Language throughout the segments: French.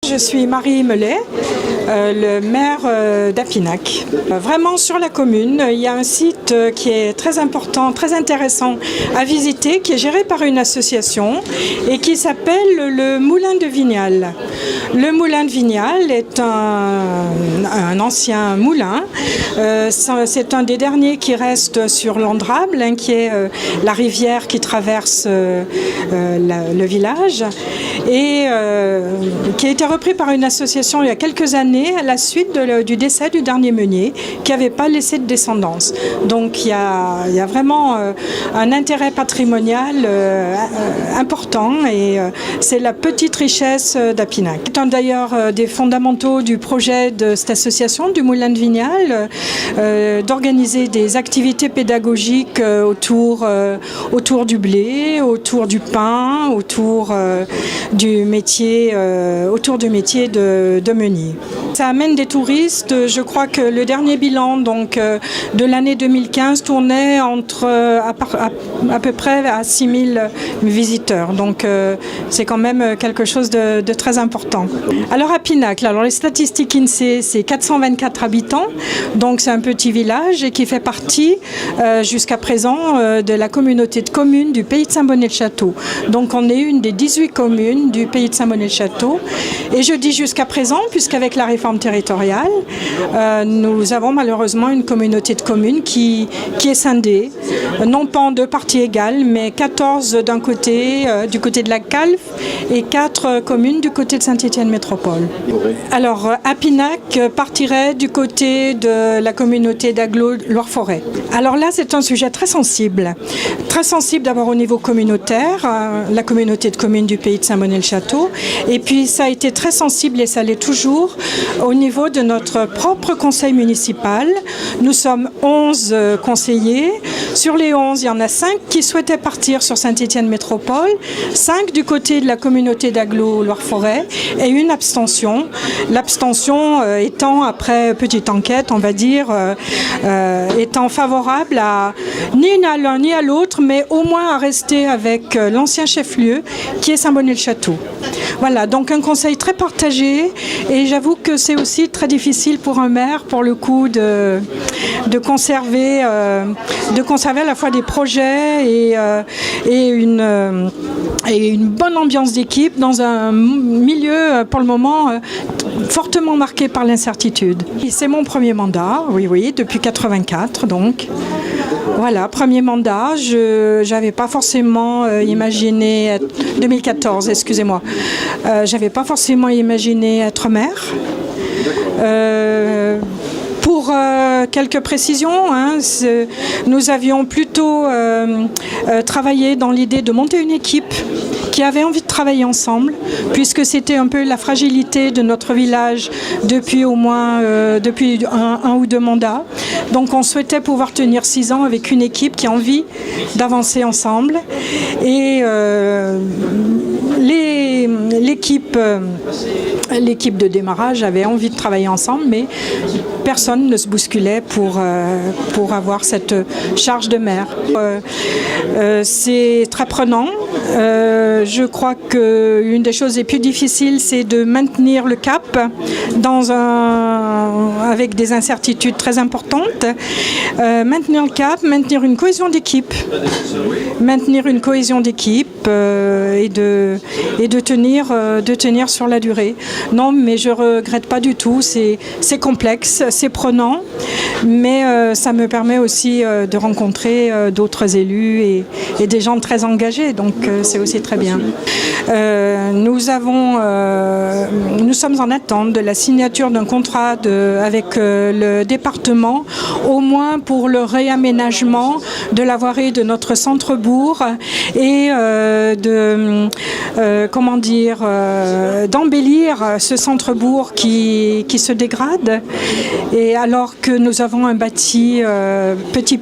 Je suis Marie Mellet, le maire d'Apinac. Vraiment sur la commune, il y a un site qui est très important, très intéressant à visiter, qui est géré par une association et qui s'appelle le Moulin de Vignal. Le Moulin de Vignal est un ancien moulin. C'est un des derniers qui reste sur l'Andrable, qui est la rivière qui traverse le village et qui a été repris par une association il y a quelques années à la suite du décès du dernier meunier qui n'avait pas laissé de descendance. Donc il y a vraiment un intérêt patrimonial important et c'est la petite richesse d'Apinac. C'est d'ailleurs des fondamentaux du projet de cette association du Moulin de Vignal d'organiser des activités pédagogiques autour du blé, autour du pain, autour du métier de meunier. Ça amène des touristes. Je crois que le dernier bilan de l'année 2015 tournait à peu près à 6000 visiteurs. Donc c'est quand même quelque chose de très important. Alors à Pinac, les statistiques INSEE, c'est 424 habitants. Donc c'est un petit village et qui fait partie jusqu'à présent de la communauté de communes du pays de Saint-Bonnet-le-Château. Donc on est une des 18 communes du pays de Saint-Bonnet-le-Château. Et je dis jusqu'à présent, puisqu'avec la réforme territoriale, nous avons malheureusement une communauté de communes qui est scindée, non pas en deux parties égales, mais 14 d'un côté, du côté de la Calfe, et 4 communes du côté de Saint-Étienne Métropole. Alors, Apinac partirait du côté de la communauté d'Aglo-Loire-Forêt. Alors là, c'est un sujet très sensible d'abord au niveau communautaire, la communauté de communes du pays de Saint-Bonnet-le-Château, et puis ça a été très sensible et ça l'est toujours au niveau de notre propre conseil municipal. Nous sommes 11 conseillers. Sur les 11, il y en a 5 qui souhaitaient partir sur Saint-Étienne Métropole, 5 du côté de la communauté d'Aglo-Loire-Forêt et une abstention. L'abstention étant, après petite enquête, on va dire, étant favorable ni à l'un ni à l'autre, mais au moins à rester avec l'ancien chef-lieu qui est Saint-Bonnet-le-Château. Voilà, donc un conseil très partagé et j'avoue que c'est aussi très difficile pour un maire, pour le coup, de conserver à la fois des projets et une bonne ambiance d'équipe dans un milieu, pour le moment, fortement marqué par l'incertitude. C'est mon premier mandat, oui, depuis 84, donc. Voilà, premier mandat, je n'avais pas forcément imaginé, 2014, excusez-moi, j'avais pas forcément imaginé être maire. Pour quelques précisions, nous avions plutôt travaillé dans l'idée de monter une équipe qui avait envie de travailler ensemble, puisque c'était un peu la fragilité de notre village depuis au moins un ou 2 mandats. Donc on souhaitait pouvoir tenir 6 ans avec une équipe qui a envie d'avancer ensemble. Et l'équipe de démarrage avait envie de travailler ensemble, mais personne ne se bousculait pour avoir cette charge de maire. C'est très prenant. Je crois qu'une des choses les plus difficiles, c'est de maintenir le cap avec des incertitudes très importantes. Maintenir le cap, maintenir une cohésion d'équipe. Et de tenir sur la durée. Non, mais je regrette pas du tout. C'est complexe, c'est prenant, mais ça me permet aussi de rencontrer d'autres élus et des gens très engagés. Donc c'est aussi très bien. Nous sommes en attente de la signature d'un contrat avec le département, au moins pour le réaménagement de la voirie de notre centre-bourg et d'embellir ce centre-bourg qui se dégrade. Et alors que nous avons un petit bâti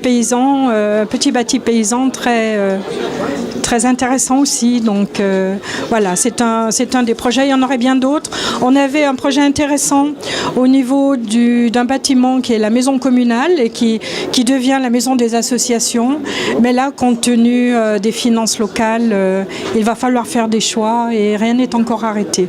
paysan très intéressant aussi. Donc voilà, c'est un des projets. Il y en aurait bien d'autres. On avait un projet intéressant au niveau d'un bâtiment qui est la maison communale et qui devient la maison des associations. Mais là, compte tenu des finances locales, il va falloir faire des choix et rien n'est encore arrêté.